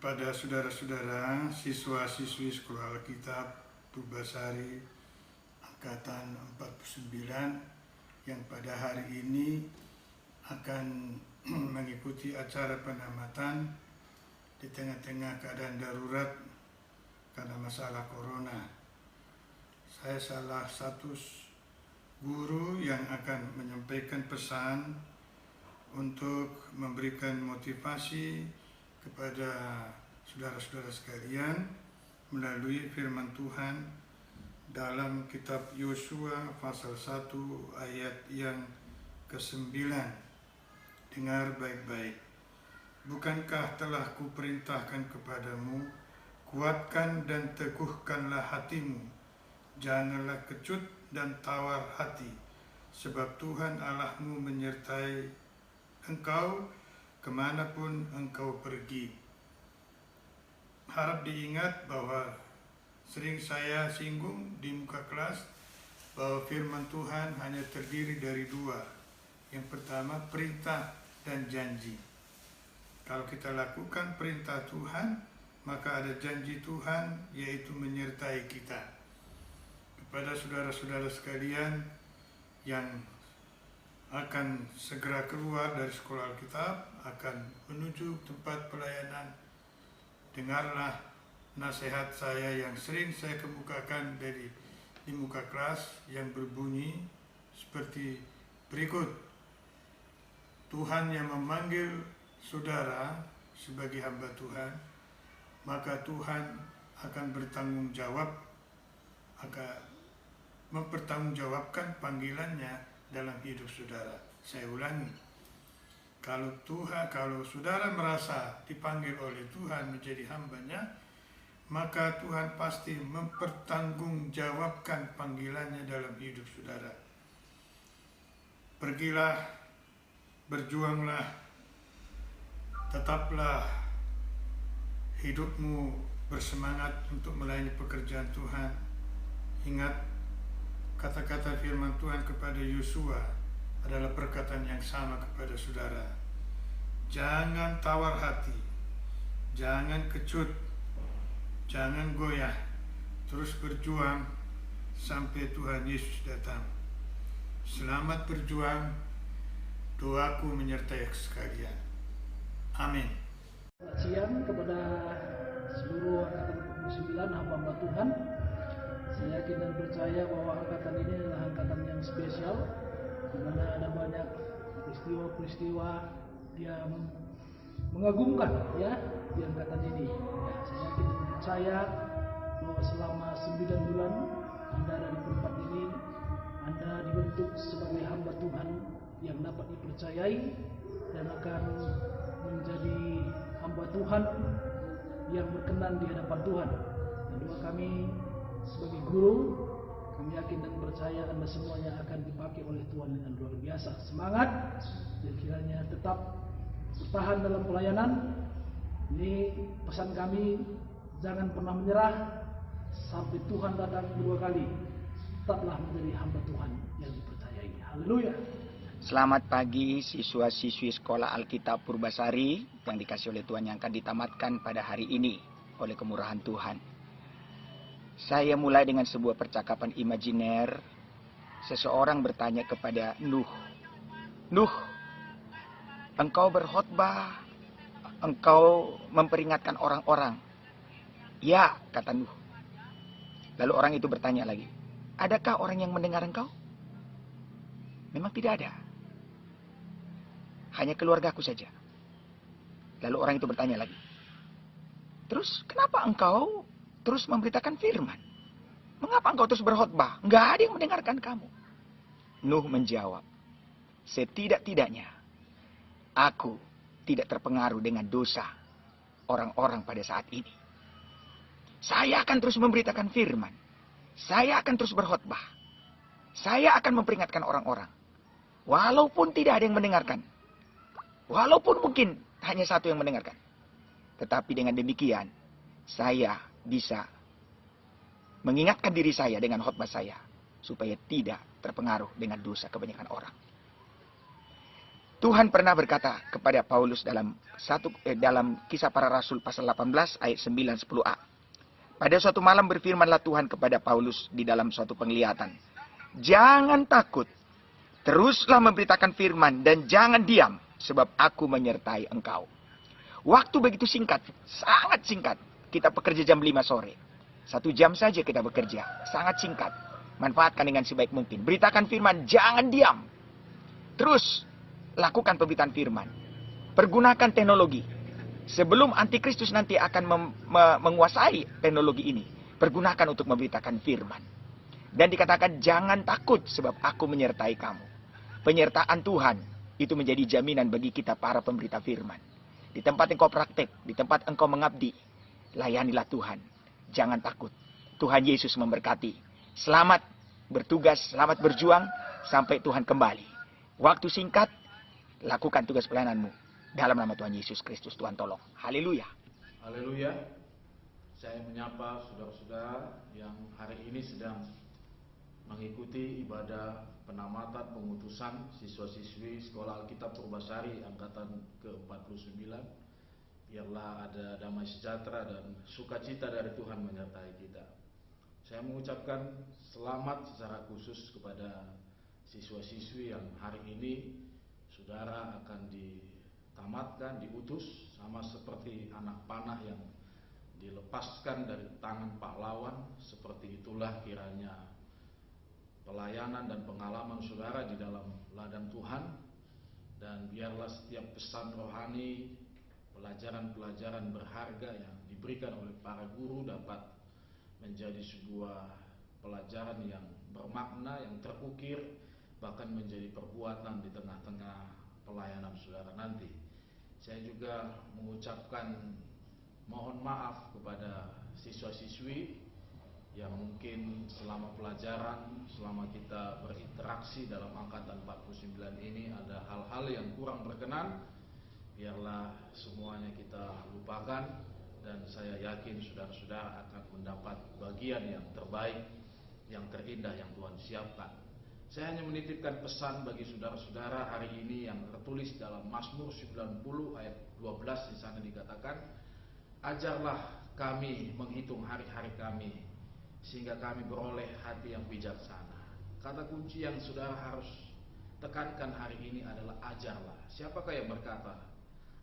kepada saudara-saudara siswa-siswi Sekolah Alkitab Purbasari Angkatan 49 yang pada hari ini akan mengikuti acara penamatan di tengah-tengah keadaan darurat karena masalah corona. Saya salah satu guru yang akan menyampaikan pesan untuk memberikan motivasi kepada saudara-saudara sekalian melalui firman Tuhan dalam kitab Yosua pasal 1 ayat yang ke-9. Dengar baik-baik. Bukankah telah kuperintahkan kepadamu, kuatkan dan teguhkanlah hatimu, janganlah kecut dan tawar hati, sebab Tuhan Allahmu menyertai engkau kemanapun engkau pergi. Harap diingat bahwa sering saya singgung di muka kelas bahwa firman Tuhan hanya terdiri dari dua. Yang pertama, perintah dan janji. Kalau kita lakukan perintah Tuhan, maka ada janji Tuhan, yaitu menyertai kita. Kepada saudara-saudara sekalian yang akan segera keluar dari sekolah Alkitab, akan menuju tempat pelayanan, dengarlah nasihat saya yang sering saya kemukakan di muka kelas yang berbunyi seperti berikut. Tuhan yang memanggil saudara sebagai hamba Tuhan, maka Tuhan akan bertanggung jawab, akan mempertanggungjawabkan panggilannya dalam hidup saudara. Saya ulangi, kalau saudara merasa dipanggil oleh Tuhan menjadi hambanya, maka Tuhan pasti mempertanggungjawabkan panggilannya dalam hidup saudara. Pergilah, berjuanglah, tetaplah hidupmu bersemangat untuk melayani pekerjaan Tuhan. Ingat, kata-kata firman Tuhan kepada Yosua adalah perkataan yang sama kepada saudara. Jangan tawar hati, jangan kecut, jangan goyah, terus berjuang sampai Tuhan Yesus datang. Selamat berjuang, doaku menyertai sekalian. Amin. Selamat siang kepada seluruh angkatan 49 hamba Tuhan. Saya yakin dan percaya bahwa angkatan ini adalah angkatan yang spesial, di mana ada banyak peristiwa-peristiwa yang mengagumkan ya di angkatan ini. Saya yakin dan percaya bahwa selama 9 bulan Anda ada di tempat ini, Anda dibentuk sebagai hamba Tuhan yang dapat dipercayai dan akan menjadi hamba Tuhan yang berkenan di hadapan Tuhan. Dan doa kami sebagai guru, kami yakin dan percaya Anda semuanya akan dipakai oleh Tuhan dengan luar biasa. Semangat dan kiranya tetap bertahan dalam pelayanan. Ini pesan kami, jangan pernah menyerah sampai Tuhan datang kedua kali. Tetaplah menjadi hamba Tuhan yang dipercayai. Haleluya. Selamat pagi siswa-siswi Sekolah Alkitab Purbasari yang dikasih oleh Tuhan yang akan ditamatkan pada hari ini oleh kemurahan Tuhan. Saya mulai dengan sebuah percakapan imajiner. Seseorang bertanya kepada Nuh, "Nuh, engkau berkhotbah, engkau memperingatkan orang-orang." "Ya," kata Nuh. Lalu orang itu bertanya lagi, "Adakah orang yang mendengar engkau?" "Memang tidak ada. Hanya keluargaku saja." Lalu orang itu bertanya lagi, "Terus kenapa engkau terus memberitakan firman? Mengapa engkau terus berkhotbah? Enggak ada yang mendengarkan kamu." Nuh menjawab, "Setidak-tidaknya aku tidak terpengaruh dengan dosa orang-orang pada saat ini. Saya akan terus memberitakan firman. Saya akan terus berkhotbah. Saya akan memperingatkan orang-orang. Walaupun tidak ada yang mendengarkan. Walaupun mungkin hanya satu yang mendengarkan. Tetapi dengan demikian, saya bisa mengingatkan diri saya dengan khotbah saya, supaya tidak terpengaruh dengan dosa kebanyakan orang." Tuhan pernah berkata kepada Paulus dalam Kisah Para Rasul pasal 18 ayat 9-10a. Pada suatu malam berfirmanlah Tuhan kepada Paulus di dalam suatu penglihatan. Jangan takut, teruslah memberitakan firman dan jangan diam, sebab aku menyertai engkau. Waktu begitu singkat, sangat singkat. Kita bekerja jam 5 sore. 1 jam saja kita bekerja, sangat singkat. Manfaatkan dengan sebaik mungkin. Beritakan firman, jangan diam. Terus lakukan pemberitaan firman. Pergunakan teknologi. Sebelum antikristus nanti akan menguasai teknologi ini, pergunakan untuk memberitakan firman. Dan dikatakan jangan takut sebab aku menyertai kamu. Penyertaan Tuhan itu menjadi jaminan bagi kita para pemberita firman. Di tempat engkau praktek, di tempat engkau mengabdi, layanilah Tuhan. Jangan takut. Tuhan Yesus memberkati. Selamat bertugas, selamat berjuang sampai Tuhan kembali. Waktu singkat, lakukan tugas pelayananmu. Dalam nama Tuhan Yesus Kristus, Tuhan tolong. Haleluya. Haleluya. Saya menyapa saudara-saudara yang hari ini sedang mengikuti ibadah penamatan pengutusan siswa-siswi Sekolah Alkitab Purbasari angkatan ke-49. Biarlah ada damai sejahtera dan sukacita dari Tuhan menyertai kita. Saya mengucapkan selamat secara khusus kepada siswa-siswi yang hari ini saudara akan ditamatkan, diutus, sama seperti anak panah yang dilepaskan dari tangan pahlawan. Seperti itulah kiranya pelayanan dan pengalaman saudara di dalam ladang Tuhan. Dan biarlah setiap pesan rohani, pelajaran-pelajaran berharga yang diberikan oleh para guru dapat menjadi sebuah pelajaran yang bermakna, yang terukir, bahkan menjadi perbuatan di tengah-tengah pelayanan saudara nanti. Saya juga mengucapkan mohon maaf kepada siswa-siswi yang mungkin selama pelajaran, selama kita berinteraksi dalam angkatan 49 ini ada hal-hal yang kurang berkenan. Biarlah semuanya kita lupakan dan saya yakin saudara-saudara akan mendapat bagian yang terbaik, yang terindah yang Tuhan siapkan. Saya hanya menitipkan pesan bagi saudara-saudara hari ini yang tertulis dalam Mazmur 90 ayat 12. Di sana dikatakan, ajarlah kami menghitung hari-hari kami, sehingga kami beroleh hati yang bijaksana. Kata kunci yang saudara harus tekankan hari ini adalah ajarlah. Siapakah yang berkata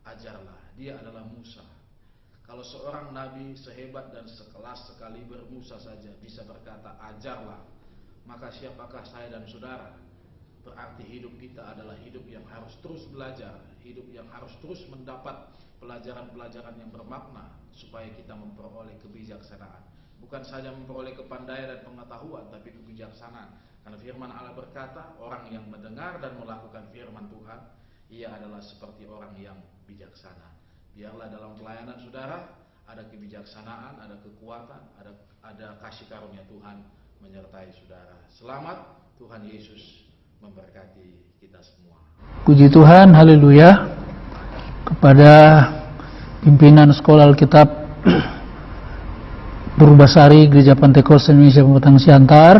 ajarlah? Dia adalah Musa. Kalau seorang nabi sehebat dan sekelas sekaliber Musa saja bisa berkata ajarlah, maka siapakah saya dan saudara? Berarti hidup kita adalah hidup yang harus terus belajar, hidup yang harus terus mendapat pelajaran-pelajaran yang bermakna supaya kita memperoleh kebijaksanaan. Bukan saja memperoleh kepandaian dan pengetahuan, tapi kebijaksanaan. Karena firman Allah berkata, orang yang mendengar dan melakukan firman Tuhan, ia adalah seperti orang yang bijaksana. Biarlah dalam pelayanan saudara ada kebijaksanaan, ada kekuatan, ada kasih karunia Tuhan menyertai saudara. Selamat, Tuhan Yesus memberkati kita semua. Puji Tuhan, haleluya. Kepada pimpinan Sekolah Alkitab Purbasari Gereja Pentekosta Indonesia Pematang Siantar,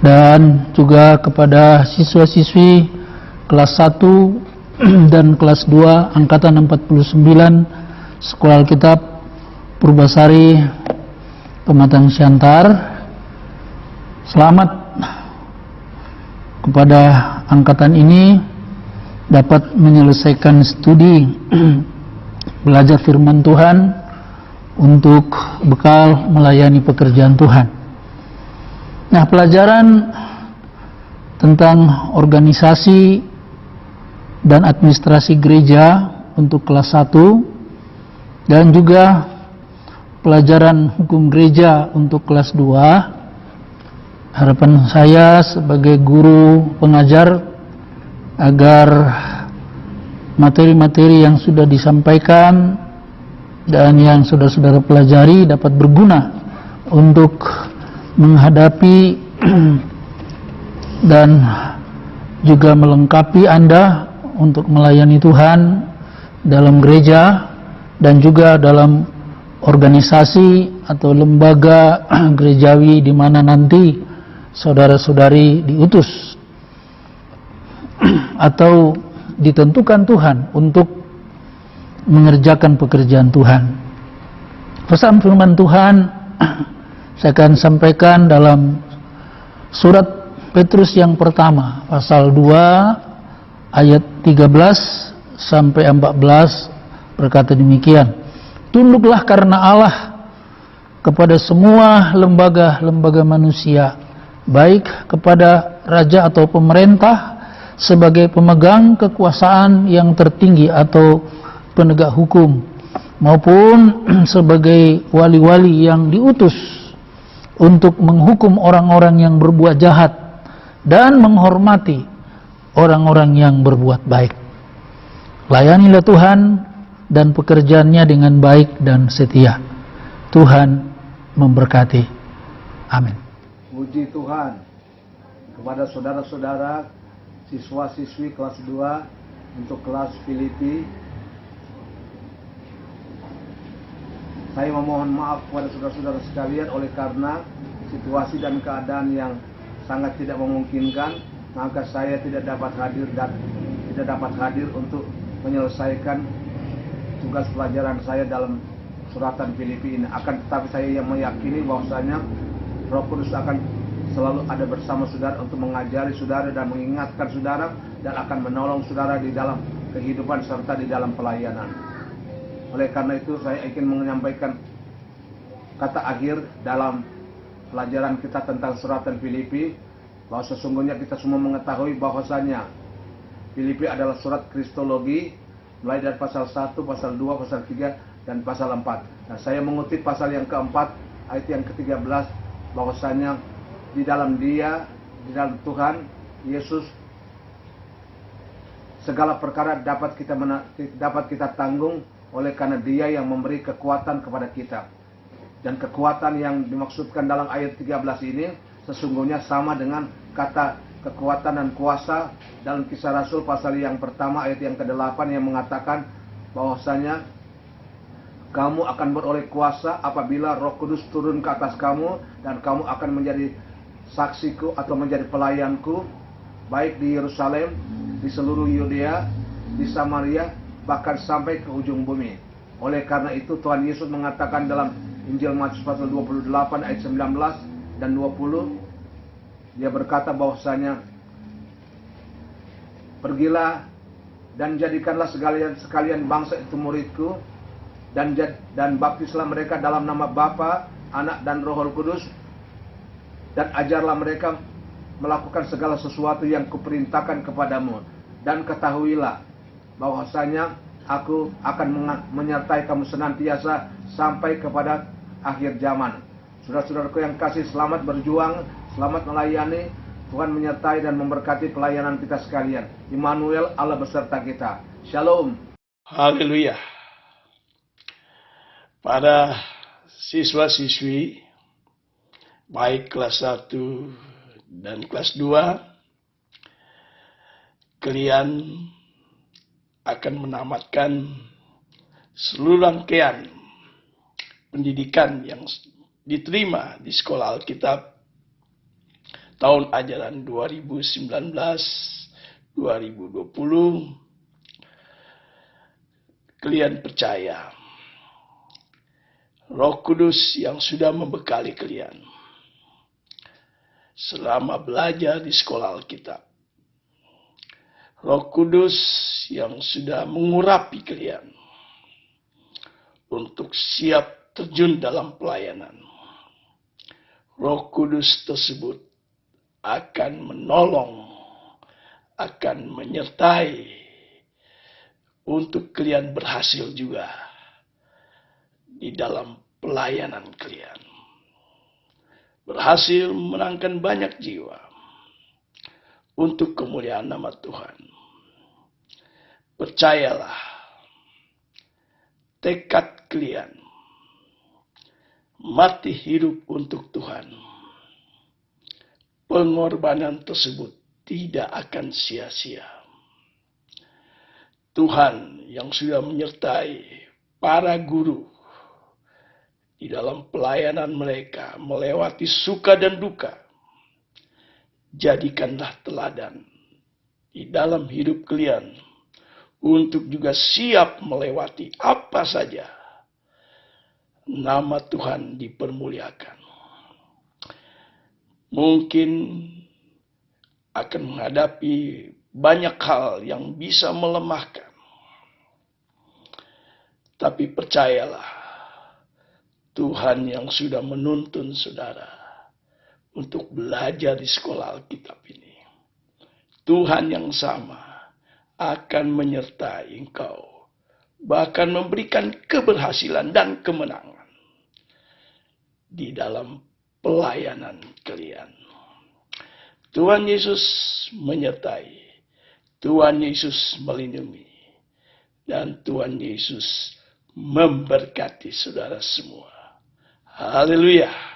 dan juga kepada siswa-siswi kelas 1 dan kelas 2 angkatan 49 Sekolah Alkitab Purbasari Pematang Siantar. Selamat kepada angkatan ini dapat menyelesaikan studi belajar firman Tuhan untuk bekal melayani pekerjaan Tuhan. Nah, pelajaran tentang organisasi dan administrasi gereja untuk kelas 1 dan juga pelajaran hukum gereja untuk kelas 2. Harapan saya sebagai guru pengajar agar materi-materi yang sudah disampaikan dan yang saudara-saudara pelajari dapat berguna untuk menghadapi dan juga melengkapi Anda untuk melayani Tuhan dalam gereja dan juga dalam organisasi atau lembaga gerejawi di mana nanti saudara-saudari diutus. atau ditentukan Tuhan untuk mengerjakan pekerjaan Tuhan. Pesan firman Tuhan saya akan sampaikan dalam surat Petrus yang pertama, pasal 2 ayat 13 sampai 14 berkata demikian. Tunduklah karena Allah kepada semua lembaga-lembaga manusia, baik kepada raja atau pemerintah sebagai pemegang kekuasaan yang tertinggi atau penegak hukum, maupun sebagai wali-wali yang diutus untuk menghukum orang-orang yang berbuat jahat dan menghormati orang-orang yang berbuat baik. Layanilah Tuhan dan pekerjaannya dengan baik dan setia. Tuhan memberkati. Amin. Puji Tuhan. Kepada saudara-saudara siswa-siswi kelas 2 untuk kelas Filipi, saya memohon maaf kepada saudara-saudara sekalian oleh karena situasi dan keadaan yang sangat tidak memungkinkan, maka saya tidak dapat hadir untuk menyelesaikan tugas pelajaran saya dalam suratan Filipi ini. Akan tetapi saya yang meyakini bahwasanya Roh Kudus akan selalu ada bersama saudara untuk mengajari saudara dan mengingatkan saudara dan akan menolong saudara di dalam kehidupan serta di dalam pelayanan. Oleh karena itu saya ingin menyampaikan kata akhir dalam pelajaran kita tentang suratan Filipi, bahwa sesungguhnya kita semua mengetahui bahwasanya Filipi adalah surat kristologi mulai dari pasal 1, pasal 2, pasal 3 dan pasal 4. Nah, saya mengutip pasal yang keempat ayat yang ke-13 bahwasanya di dalam Dia, di dalam Tuhan Yesus, segala perkara dapat kita tanggung oleh karena Dia yang memberi kekuatan kepada kita. Dan kekuatan yang dimaksudkan dalam ayat 13 ini sesungguhnya sama dengan kata kekuatan dan kuasa dalam Kisah Rasul pasal yang pertama ayat yang ke-8 yang mengatakan bahwasanya kamu akan beroleh kuasa apabila Roh Kudus turun ke atas kamu, dan kamu akan menjadi saksiku atau menjadi pelayanku baik di Yerusalem, di seluruh Yudea, di Samaria, bahkan sampai ke ujung bumi. Oleh karena itu Tuhan Yesus mengatakan dalam Injil Matius pasal 28 ayat 19 dan 20, Dia berkata bahwasanya pergilah dan jadikanlah sekalian bangsa itu muridku, dan baptislah mereka dalam nama Bapa, Anak dan Roh Kudus, dan ajarlah mereka melakukan segala sesuatu yang kuperintahkan kepadamu, dan ketahuilah bahwasanya aku akan menyertai kamu senantiasa sampai kepada akhir zaman. Saudara-saudaraku yang kasih, selamat berjuang, selamat melayani. Tuhan menyertai dan memberkati pelayanan kita sekalian. Immanuel, Allah beserta kita. Shalom. Haleluya. Para siswa-siswi baik kelas 1 dan kelas 2, kalian akan menamatkan seluruh rangkaian pendidikan yang diterima di sekolah Alkitab tahun ajaran 2019-2020. Kalian percaya Roh Kudus yang sudah membekali kalian selama belajar di sekolah Alkitab. Roh Kudus yang sudah mengurapi kalian untuk siap terjun dalam pelayanan. Roh Kudus tersebut akan menolong, akan menyertai untuk kalian berhasil juga di dalam pelayanan kalian. Berhasil memenangkan banyak jiwa untuk kemuliaan nama Tuhan. Percayalah, tekad kalian mati hidup untuk Tuhan. Pengorbanan tersebut tidak akan sia-sia. Tuhan yang sudah menyertai para guru di dalam pelayanan mereka melewati suka dan duka, jadikanlah teladan di dalam hidup kalian untuk juga siap melewati apa saja. Nama Tuhan dipermuliakan. Mungkin akan menghadapi banyak hal yang bisa melemahkan. Tapi percayalah, Tuhan yang sudah menuntun saudara untuk belajar di sekolah Alkitab ini, Tuhan yang sama akan menyertai engkau, bahkan memberikan keberhasilan dan kemenangan di dalam pelayanan kalian. Tuhan Yesus menyertai, Tuhan Yesus melindungi, dan Tuhan Yesus memberkati saudara semua. Haleluya.